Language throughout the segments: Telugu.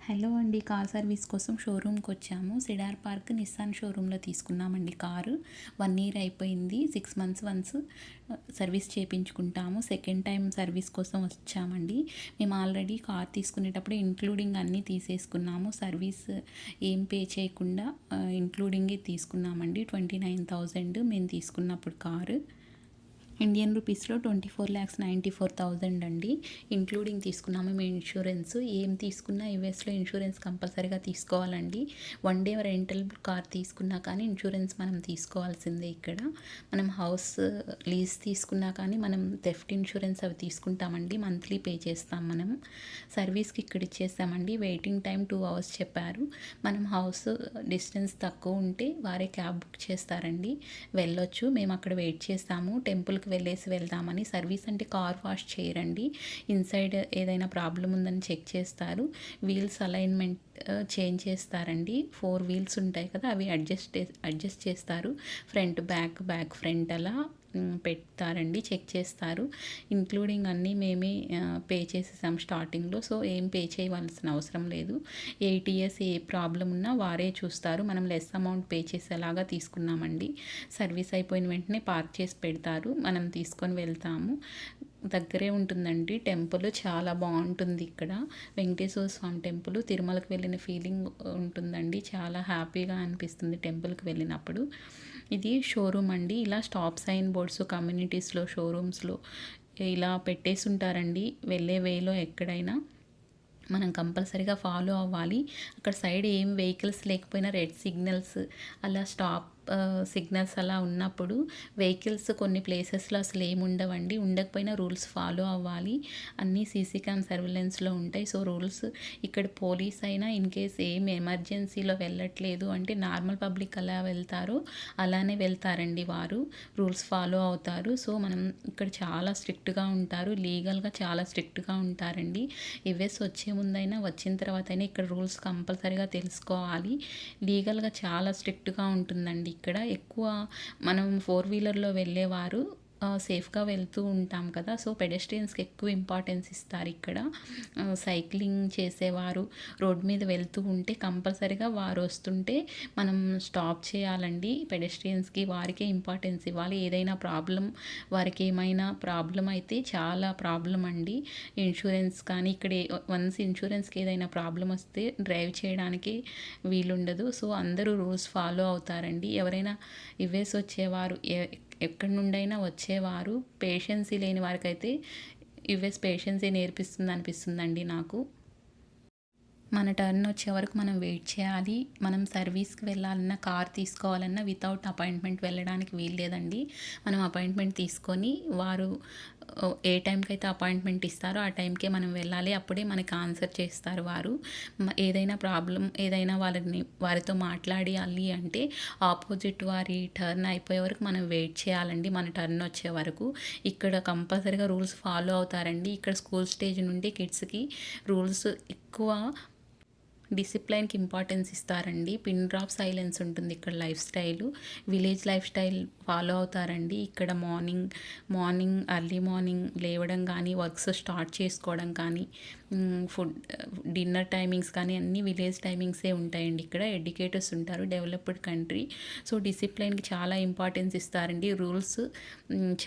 హలో అండి. కార్ సర్వీస్ కోసం షోరూమ్‌కి వచ్చాము. సిడార్ పార్క్ నిస్సాన్ షోరూమ్‌లో తీసుకున్నామండి కారు. 1 ఇయర్ అయిపోయింది. 6 మంత్స్ వన్స్ సర్వీస్ చేపించుకుంటాము. సెకండ్ టైం సర్వీస్ కోసం వచ్చామండి. మేము ఆల్రెడీ కార్ తీసుకునేటప్పుడు ఇంక్లూడింగ్ అన్నీ తీసేసుకున్నాము. సర్వీస్ ఏం పే చేయకుండా ఇంక్లూడింగే తీసుకున్నామండి. 29,000 మేము తీసుకున్నప్పుడు కారు. ఇండియన్ రూపీస్లో 24,94,000 అండి. ఇంక్లూడింగ్ తీసుకున్నాము మేము ఇన్సూరెన్స్. ఏం తీసుకున్నా యూఎస్లో ఇన్సూరెన్స్ కంపల్సరీగా తీసుకోవాలండి. 1 డే రెంటల్ కార్ తీసుకున్నా కానీ ఇన్సూరెన్స్ మనం తీసుకోవాల్సిందే ఇక్కడ. మనం హౌస్ లీజ్ తీసుకున్నా కానీ మనం థెఫ్ట్ ఇన్సూరెన్స్ అవి తీసుకుంటామండి. మంత్లీ పే చేస్తాం మనం. సర్వీస్కి ఇక్కడ ఇచ్చేస్తామండి. వెయిటింగ్ టైం 2 అవర్స్ చెప్పారు. మనం హౌస్ డిస్టెన్స్ తక్కువ ఉంటే వారే క్యాబ్ బుక్ చేస్తారండి. వెళ్ళొచ్చు. మేము అక్కడ వెయిట్ చేస్తాము. టెంపుల్కి వెళ్ళేసి వెళ్దామని. సర్వీస్ అంటే కార్ వాష్ చేయరండి. ఇన్సైడ్ ఏదైనా ప్రాబ్లం ఉందని చెక్ చేస్తారు. వీల్స్ అలైన్మెంట్ చేంజ్ చేస్తారండి. 4 వీల్స్ ఉంటాయి కదా, అవి అడ్జస్ట్ చేస్తారు. బ్యాక్ ఫ్రంట్ అలా పెడతారండి. చెక్ చేస్తారు. ఇంక్లూడింగ్ అన్నీ మేమే పే చేసేసాం స్టార్టింగ్లో. సో ఏం పే చేయవలసిన అవసరం లేదు. ATS ఏ ప్రాబ్లం ఉన్నా వారే చూస్తారు. మనం లెస్ అమౌంట్ పే చేసేలాగా తీసుకున్నామండి. సర్వీస్ అయిపోయిన వెంటనే పార్క్ చేసి పెడతారు. మనం తీసుకొని వెళ్తాము. దగ్గరే ఉంటుందండి. టెంపుల్ చాలా బాగుంటుంది ఇక్కడ. వెంకటేశ్వర స్వామి టెంపుల్. తిరుమలకి వెళ్ళిన ఫీలింగ్ ఉంటుందండి. చాలా హ్యాపీగా అనిపిస్తుంది టెంపుల్కి వెళ్ళినప్పుడు. ఇది షోరూమ్ అండి. ఇలా స్టాప్ సైన్ బోర్డ్స్ కమ్యూనిటీస్లో షోరూమ్స్లో ఇలా పెట్టేసి ఉంటారండి. వెళ్ళే వేలో ఎక్కడైనా మనం కంపల్సరీగా ఫాలో అవ్వాలి. అక్కడ సైడ్ ఏం వెహికల్స్ లేకపోయినా రెడ్ సిగ్నల్స్ అలా స్టాప్ సిగ్నల్స్ అలా ఉన్నప్పుడు వెహికల్స్ కొన్ని ప్లేసెస్లో అసలు ఏమి ఉండవండి. ఉండకపోయినా రూల్స్ ఫాలో అవ్వాలి. అన్నీ సీసీ క్యామ్ సర్వేలెన్స్లో ఉంటాయి. సో రూల్స్ ఇక్కడ పోలీస్ అయినా ఇన్ కేస్ ఏం ఎమర్జెన్సీలో వెళ్ళట్లేదు అంటే నార్మల్ పబ్లిక్ అలా వెళ్తారో అలానే వెళ్తారండి. వారు రూల్స్ ఫాలో అవుతారు. సో మనం ఇక్కడ చాలా స్ట్రిక్ట్గా ఉంటారు. లీగల్గా చాలా స్ట్రిక్ట్గా ఉంటారండి. యుఎస్ వచ్చే ముందైనా వచ్చిన తర్వాత అయినా ఇక్కడ రూల్స్ కంపల్సరీగా తెలుసుకోవాలి. లీగల్గా చాలా స్ట్రిక్ట్గా ఉంటుందండి. ఇక్కడ ఎక్కువ మనం 4 వీలర్లో వెళ్ళేవారు సేఫ్గా వెళ్తూ ఉంటాం కదా. సో పెడెస్ట్రియన్స్కి ఎక్కువ ఇంపార్టెన్స్ ఇస్తారు ఇక్కడ. సైక్లింగ్ చేసేవారు రోడ్ మీద వెళ్తూ ఉంటే కంపల్సరీగా వారు వస్తుంటే మనం స్టాప్ చేయాలండి. పెడెస్ట్రియన్స్కి వారికే ఇంపార్టెన్స్ ఇవ్వాలి. ఏదైనా వారికి ఏమైనా ప్రాబ్లం అయితే చాలా ప్రాబ్లం అండి. ఇన్సూరెన్స్ కానీ ఇక్కడ వన్స్ ఇన్సూరెన్స్కి ఏదైనా ప్రాబ్లం వస్తే డ్రైవ్ చేయడానికి వీలుండదు. సో అందరూ రూల్స్ ఫాలో అవుతారండి. ఎవరైనా యుఎస్ వచ్చేవారు ఎక్కడి నుండైనా వచ్చేవారు పేషెన్సీ లేని వారికైతే యుఎస్ పేషెన్సీ నేర్పిస్తుంది అనిపిస్తుందండి నాకు. మన టర్న్ వచ్చే వరకు మనం వెయిట్ చేయాలి. మనం సర్వీస్కి వెళ్ళాలన్నా కార్ తీసుకోవాలన్నా వితౌట్ అపాయింట్మెంట్ వెళ్ళడానికి వీల్లేదండి. మనం అపాయింట్మెంట్ తీసుకొని వారు ఏ టైంకి అయితే అపాయింట్మెంట్ ఇస్తారో ఆ టైంకే మనం వెళ్ళాలి. అప్పుడే మనకి ఆన్సర్ చేస్తారు వారు. ఏదైనా ప్రాబ్లం ఏదైనా వారితో మాట్లాడాలి అంటే ఆపోజిట్ వారి టర్న్ అయిపోయే వరకు మనం వెయిట్ చేయాలండి. మన టర్న్ వచ్చే వరకు. ఇక్కడ కంపల్సరీగా రూల్స్ ఫాలో అవుతారండి. ఇక్కడ స్కూల్ స్టేజ్ నుండి కిడ్స్కి రూల్స్ ఎక్కువ డిసిప్లైన్కి ఇంపార్టెన్స్ ఇస్తారండి. పిన్ డ్రాప్ సైలెన్స్ ఉంటుంది ఇక్కడ life style. Village life style follow అవుతారండి. ఇక్కడ మార్నింగ్ ఎర్లీ మార్నింగ్ లేవడం కానీ వర్క్స్ స్టార్ట్ చేసుకోవడం కానీ డిన్నర్ టైమింగ్స్ కానీ అన్నీ విలేజ్ టైమింగ్సే ఉంటాయండి. ఇక్కడ ఎడ్యుకేటర్స్ ఉంటారు. Developed country. సో డిసిప్లైన్కి చాలా ఇంపార్టెన్స్ ఇస్తారండి. రూల్స్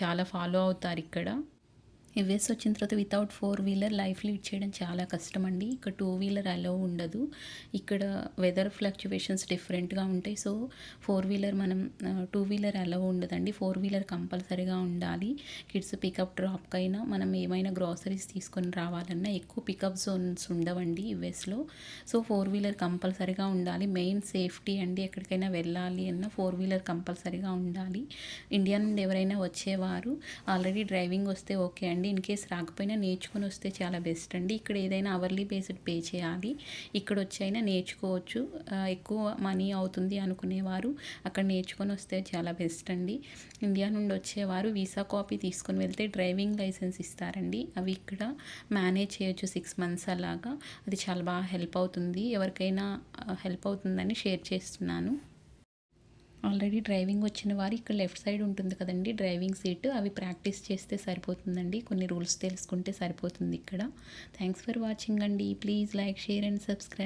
చాలా ఫాలో అవుతారు ఇక్కడ. యుఎస్ వచ్చిన తర్వాత వితౌట్ 4 వీలర్ లైఫ్ లీడ్ చేయడం చాలా కష్టం అండి. ఇక్కడ 2 వీలర్ అలో ఉండదు. ఇక్కడ వెదర్ ఫ్లక్చువేషన్స్ డిఫరెంట్గా ఉంటాయి. సో 4 వీలర్ మనం 2 వీలర్ అలో ఉండదండి. 4 వీలర్ కంపల్సరీగా ఉండాలి. కిడ్స్ పికప్ డ్రాప్కైనా మనం ఏమైనా గ్రాసరీస్ తీసుకొని రావాలన్నా ఎక్కువ పికప్ జోన్స్ ఉండవండి యుఎస్లో. సో 4 వీలర్ కంపల్సరీగా ఉండాలి. మెయిన్ సేఫ్టీ అండి. ఎక్కడికైనా వెళ్ళాలి అన్నా 4 వీలర్ కంపల్సరీగా ఉండాలి. ఇండియా నుండి ఎవరైనా వచ్చేవారు ఆల్రెడీ డ్రైవింగ్ వస్తే ఓకే అండి. ఇన్ కేస్ రాకపోయినా నేర్చుకొని వస్తే చాలా బెస్ట్ అండి. ఇక్కడ ఏదైనా అవర్లీ బేస్డ్ పే చేయాలి. ఇక్కడ వచ్చి అయినా నేర్చుకోవచ్చు. ఎక్కువ మనీ అవుతుంది అనుకునేవారు అక్కడ నేర్చుకొని వస్తే చాలా బెస్ట్ అండి. ఇండియా నుండి వచ్చేవారు వీసా కాపీ తీసుకొని వెళ్తే డ్రైవింగ్ లైసెన్స్ ఇస్తారండి. అవి ఇక్కడ మేనేజ్ చేయొచ్చు 6 మంత్స్ అలాగా. అది చాలా బాగా హెల్ప్ అవుతుంది. ఎవరికైనా హెల్ప్ అవుతుందని షేర్ చేస్తున్నాను. ఆల్రెడీ డ్రైవింగ్ వచ్చిన వారు ఇక్కడ లెఫ్ట్ సైడ్ ఉంటుంది కదండి డ్రైవింగ్ సీట్, అవి ప్రాక్టీస్ చేస్తే సరిపోతుందండి. కొన్ని రూల్స్ తెలుసుకుంటే సరిపోతుంది ఇక్కడ. థ్యాంక్స్ ఫర్ వాచింగ్ అండి. Please like, share and subscribe.